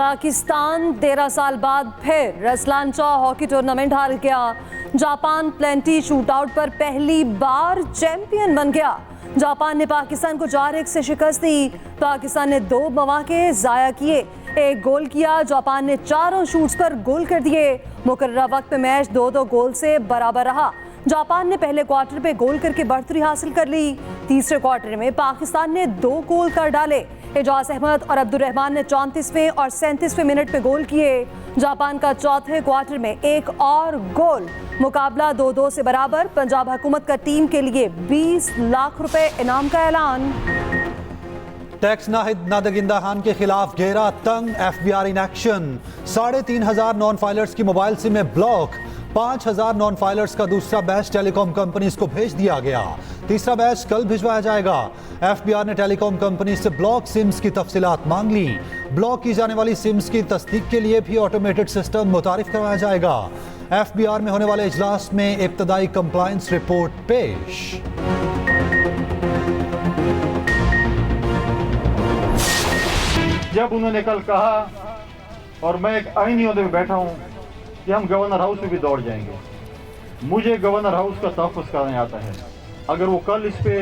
पाकिस्तान 13 साल बाद फिर रसलांचा हॉकी टूर्नामेंट हार गया। जापान प्लेंटी शूटआउट पर पहली बार चैंपियन बन गया। जापान ने पाकिस्तान को 4-1 से शिकस्त दी। पाकिस्तान ने 2 मौके जाया किए, 1 गोल किया। जापान ने चारों शूट्स पर गोल कर दिए। मुकर्ररा वक्त में मैच 2-2 गोल से बराबर रहा। जापान ने पहले क्वार्टर पे गोल करके बढ़तरी हासिल कर ली। तीसरे क्वार्टर में पाकिस्तान ने 2 गोल कर डाले। एजाज अहमद और अब्दुल रहमान ने 34वें और 37वें मिनट पे गोल किए। जापान का चौथे क्वार्टर में 1 और गोल। मुकाबला 2-2 से बराबर। पंजाब हुकूमत का टीम के लिए 20 लाख रुपए इनाम का ऐलान। टैक्स नाहिद नादगिंदा खान के खिलाफ घेरा तंग, FBI in action. 3,500 non filers की मोबाइल सिम में ब्लॉक। 5,000 नॉन फाइलर्स का दूसरा बैच टेलीकॉम कंपनीज को भेज दिया गया। तीसरा बैच कल भिजवाया जाएगा। FBI ने टेलीकॉम कंपनी से ब्लॉक सिम्स की तफसीलात मांग ली। ब्लॉक की जाने वाली सिम्स की तस्दीक के लिए भी ऑटोमेटेड सिस्टम मुतारिफ करवाया जाएगा। FBI में होने वाले इजलास में इब्तदाई कंप्लायंस रिपोर्ट पेश। जब उन्होंने कल कहा, और मैं एक आईनी ओहदे में बैठा हूं कि हम गवर्नर हाउस में भी दौड़ जाएंगे, मुझे गवर्नर हाउस का तहफ़्फ़ुज़ करने आता है। अगर वो कल इस पे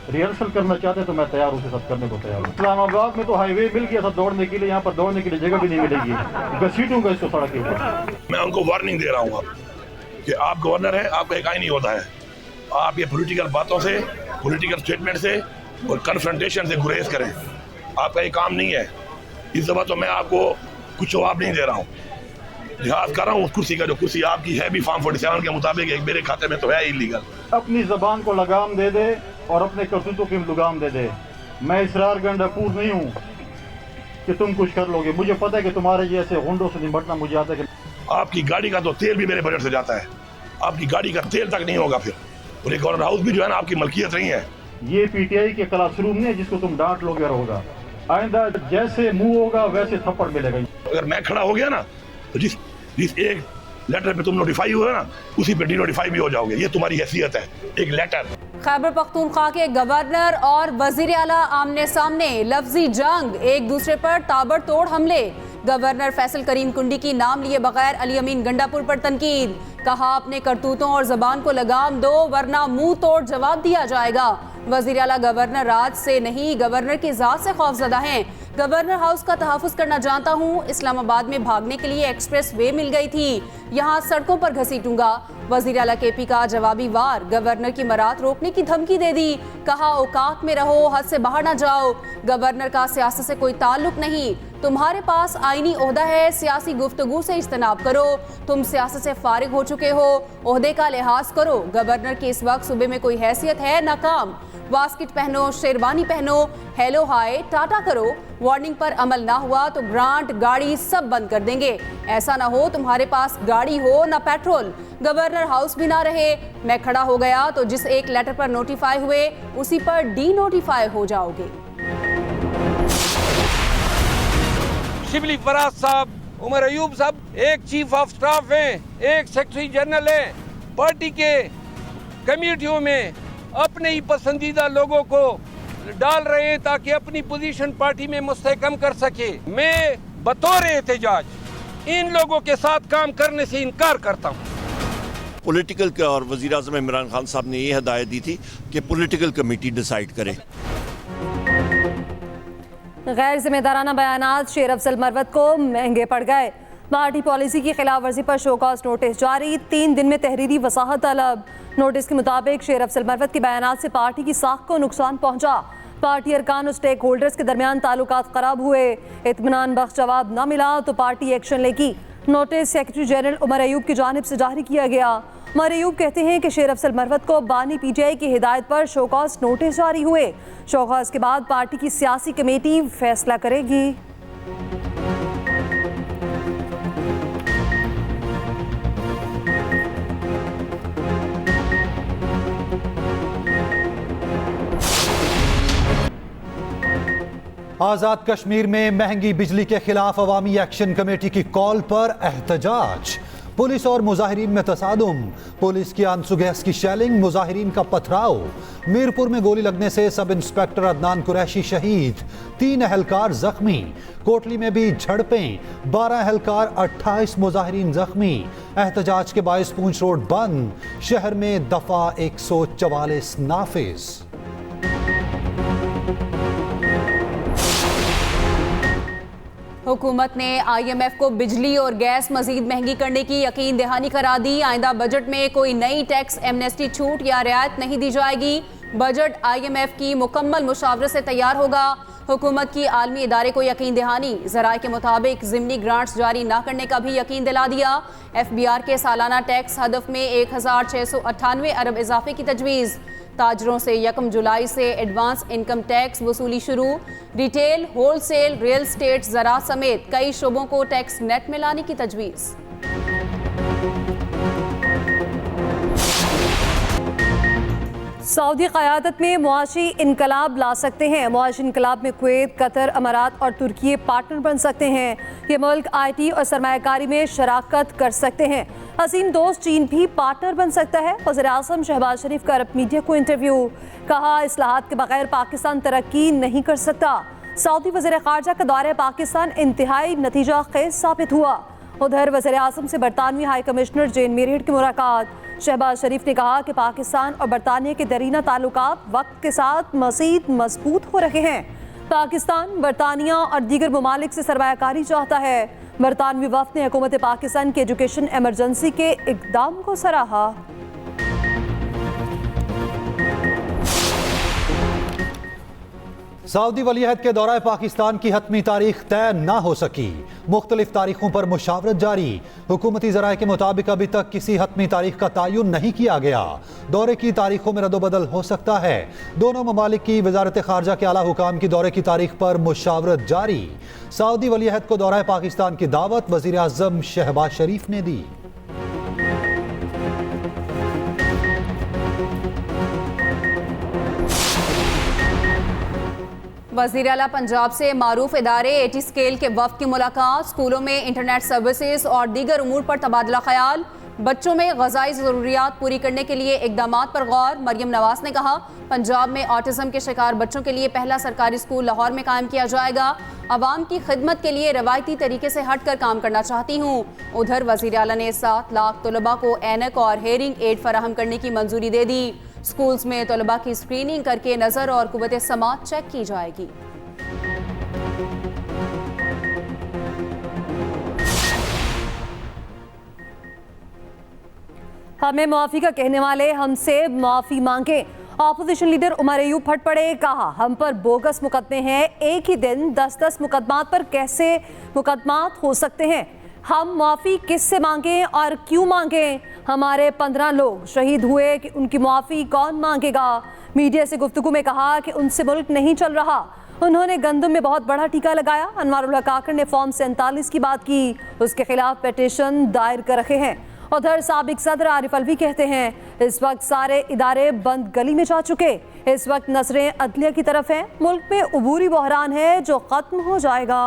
रिहर्सल करना चाहते तो मैं तैयार उसके साथ करने को तैयार हूँ। इस्लामाबाद में तो हाईवे मिल गया था दौड़ने के लिए, यहाँ पर दौड़ने के लिए जगह भी नहीं मिलेगी। घसीटूंगा इसको सड़क के ऊपर। मैं उनको वार्निंग दे रहा हूँ अब कि आप गवर्नर हैं, आपका एक आईनी होता है। आप ये पॉलिटिकल बातों से, पॉलिटिकल स्टेटमेंट से और कन्फ्रंटेशन से गुरेज करें। आपका ये काम नहीं है। इस दफ़ा तो मैं आपको कुछ जवाब नहीं दे रहा हूँ। लिहाज कर रहा हूँ उस कुर्सी का, जो कुर्सी आपकी है भी फॉर्म 47 के मुताबिक एक मेरे खाते में तो है इलीगल। अपनी जबान को लगाम दे दे और अपने करतूतों की लगाम दे दे। मैं इसरार गंडापुर नहीं हूँ कि तुम कुछ कर लोगे। मुझे पता है कि तुम्हारे जैसे गुंडों से निपटना मुझे आता है। आपकी गाड़ी का तो तेल भी मेरे बजट से जाता है। आपकी गाड़ी का तेल तक नहीं होगा फिर। और ये गवर्नर हाउस भी जो है ना आपकी मलकियत नहीं है। ये PTI के क्लासरूम नहीं है जिसको तुम डांट लोगे और होगा। आइंदा जैसे मुंह होगा वैसे थप्पड़ मिलेगा। अगर मैं खड़ा हो गया ना तो जिस एक लेटर पे तुम नोटिफाई हुए ना, उसी पे डिनोटिफाई भी हो जाओगे। ये तुम्हारी हैसियत है, एक लेटर। खैबर पख्तूनख्वा के गवर्नर और वजीर आला आमने सामने, लफ्जी जंग, एक दूसरे पर ताबड़तोड़ हमले। गवर्नर फैसल करीम कुंडी की नाम लिए बगैर अली अमीन गंडापुर पर तनकीद। कहा अपने करतूतों और जबान को लगाम दो वरना मुंह तोड़ जवाब दिया जाएगा। वजीर आला गवर्नर राज से नहीं गवर्नर की जात से खौफजदा हैं। गवर्नर हाउस का तहफ़्फ़ुज़ करना जानता हूँ। इस्लामाबाद में भागने के लिए एक्सप्रेस वे मिल गई थी, यहाँ सड़कों पर घसीटूंगा। वजीर आला KP का जवाबी वार। गवर्नर की मरात रोकने की धमकी दे दी। कहा औकात में रहो, हद से बाहर ना जाओ। गवर्नर का सियासत से कोई ताल्लुक नहीं। तुम्हारे पास आईनी ओहदा है, सियासी गुफ्तगू से इज्तनाब करो। तुम सियासत से फारिग हो चुके हो, ओहदे का लिहाज करो। गवर्नर की इस वक्त सूबे में कोई हैसियत है ना काम। वास्किट पहनो, शेरवानी पहनो, हेलो हाय टाटा करो। वार्निंग पर अमल ना हुआ तो ग्रांट, गाड़ी सब बंद कर देंगे। ऐसा ना हो तुम्हारे पास गाड़ी हो ना पेट्रोल, गवर्नर हाउस भी ना रहे। मैं खड़ा हो गया तो जिस एक लेटर पर नोटिफाई हुए उसी पर डी-नोटिफाई हो जाओगे। शिबली फराज साहब, उमर अयूब साहब एक चीफ ऑफ स्टाफ हैं, एक सेक्रेटरी जनरल हैं। पार्टी के कमेटियों में अपने ही पसंदीदा लोगों को डाल रहे हैं ताकि अपनी पोजीशन पार्टी में मुस्तहकम कर सके। मैं बतौर एहतजाज इन लोगों के साथ काम करने से इनकार करता हूँ। पॉलिटिकल का और वज़ीर आज़म इमरान खान साहब ने ये हदायत दी थी कि पॉलिटिकल कमेटी डिसाइड करे। गैर जिम्मेदाराना बयानात शेर अफजल मरवत को महंगे पड़ गए। पार्टी पॉलिसी की खिलाफ वर्जी पर शोकॉज नोटिस जारी, 3 दिन में तहरीरी वसाहत तलब। नोटिस के मुताबिक शेर अफजल मरवत के बयानात से पार्टी की साख को नुकसान पहुंचा। पार्टी अरकान और स्टेक होल्डर्स के दरमियान ताल्लुकात खराब हुए। इत्मीनान बख्श जवाब न मिला तो पार्टी एक्शन लेगी। Notice secretary general Umar Ayub की जानिब से जारी किया गया। उमर अयूब कहते हैं कि शेर अफजल मरवत को बानी PTI की हिदायत पर शोकॉज नोटिस जारी हुए। शोकॉज के बाद पार्टी की सियासी कमेटी फैसला करेगी। आज़ाद कश्मीर में महंगी बिजली के खिलाफ अवामी एक्शन कमेटी की कॉल पर एहतजाज। पुलिस और मुजाहिरीन में तसादुम, पुलिस की आंसू गैस की शेलिंग, मुजाहिरीन का पथराव। मीरपुर में गोली लगने से सब इंस्पेक्टर अदनान कुरैशी शहीद, 3 अहलकार जख्मी। कोटली में भी झड़पें, 12 अहलकार, 28 मुजाहिरीन जख्मी। एहतजाज के बायस पूंछ रोड बंद, शहर में दफा 144 नाफिज। हुकूमत ने IMF को बिजली और गैस मजीद महंगी करने की यकीन दहानी करा दी। आइंदा बजट में कोई नई टैक्स एमनेस्टी छूट या रियायत नहीं दी जाएगी। बजट IMF की मुकम्मल मुशावरत से तैयार होगा। हुकूमत की आलमी इदारे को यकीन दहानी, ज़राए के मुताबिक ज़िमनी ग्रांट्स जारी ना करने का भी यकीन दिला दिया। FBR के सालाना टैक्स हदफ में 1698 अरब इजाफे की तजवीज़। ताजरों से 1 जुलाई से एडवांस इनकम टैक्स वसूली शुरू। रिटेल, होलसेल, रियल स्टेट, ज़राअत समेत कई शोबों को टैक्स नेट में लाने की तजवीज़। सऊदी क़यादत में मुआशी इनकलाब ला सकते हैं। मुआशी इनकलाब में कुवैत, कतर, अमारात और तुर्की पार्टनर बन सकते हैं। ये मुल्क IT और सरमायाकारी में शराकत कर सकते हैं। हसीन दोस्त चीन भी पार्टनर बन सकता है। वज़ीर-ए-आज़म शहबाज शरीफ का अरब मीडिया को इंटरव्यू, कहा इस्लाहात के बगैर पाकिस्तान तरक्की नहीं कर सकता। सऊदी वज़ीर ख़ारजा का दौरा पाकिस्तान इंतहाई नतीजा खेज साबित हुआ। उधर वज़ीर-ए-आज़म से बरतानवी हाई कमिश्नर जेन मेरियट की मुलाकात। शहबाज शरीफ ने कहा कि पाकिस्तान और बरतानिया के दरीना ताल्लुकात वक्त के साथ मज़ीद मजबूत हो रहे हैं। पाकिस्तान बरतानिया और दीगर ममालिक से सरमायाकारी चाहता है। बरतानवी वफ़द ने हुकूमत पाकिस्तान की एजुकेशन एमरजेंसी के इक़दाम को सराहा। सऊदी वलीअहद के दौरा पाकिस्तान की हतमी तारीख तय न हो सकी, मुख्तलिफ तारीखों पर मुशावरत जारी। हुकूमती ज़राए के मुताबिक अभी तक किसी हतमी तारीख का तयन नहीं किया गया। दौरे की तारीखों में रद्दोबदल हो सकता है। दोनों ममालिक की वजारत ख़ारजा के आला हुकाम की दौरे की तारीख पर मुशावरत जारी। सऊदी वलीअहद को दौरा पाकिस्तान की दावत वज़ीर-ए-आज़म शहबाज शरीफ ने दी। वज़ीर आला पंजाब से मारूफ इदारे AT स्केल के वफ़द की मुलाकात। स्कूलों में इंटरनेट सर्विसेज और दीगर उमूर पर तबादला ख्याल। बच्चों में ग़ज़ाई ज़रूरियात पूरी करने के लिए इक़दामात पर गौर। मरियम नवाज़ ने कहा पंजाब में ऑटिज़म के शिकार बच्चों के लिए पहला सरकारी स्कूल लाहौर में कायम किया जाएगा। अवाम की खिदमत के लिए रवायती तरीके से हट कर काम करना चाहती हूँ। उधर वज़ीर आला ने 7 लाख तलबा को ऐनक और हेयरिंग एड फराहम करने की मंजूरी दे दी। स्कूल्स में तलबा की स्क्रीनिंग करके नज़र और कुव्वत समात चेक की जाएगी। हमें मुआफ़ी का कहने वाले हमसे मुआफ़ी मांगे। ऑपोजिशन लीडर उमर अयूब फट पड़े, कहा हम पर बोगस मुकदमे हैं। एक ही दिन 10-10 मुकदमात पर कैसे मुकदमात हो सकते हैं? हम मुआफ़ी किससे मांगें और क्यों मांगें? हमारे 15 लोग शहीद हुए कि उनकी मुआफ़ी कौन मांगेगा? मीडिया से गुफ्तगू में कहा कि उनसे मुल्क नहीं चल रहा। उन्होंने गंदम में बहुत बड़ा टीका लगाया। अनवारुल हक काकड़ ने फॉर्म 47 की बात की, उसके खिलाफ पिटीशन दायर कर रखे हैं। उधर साबिक सदर आरिफ अलवी कहते हैं इस वक्त सारे इदारे बंद गली में जा चुके। इस वक्त नजरें अदलिया की तरफ हैं। मुल्क में अबूरी बहरान है जो खत्म हो जाएगा।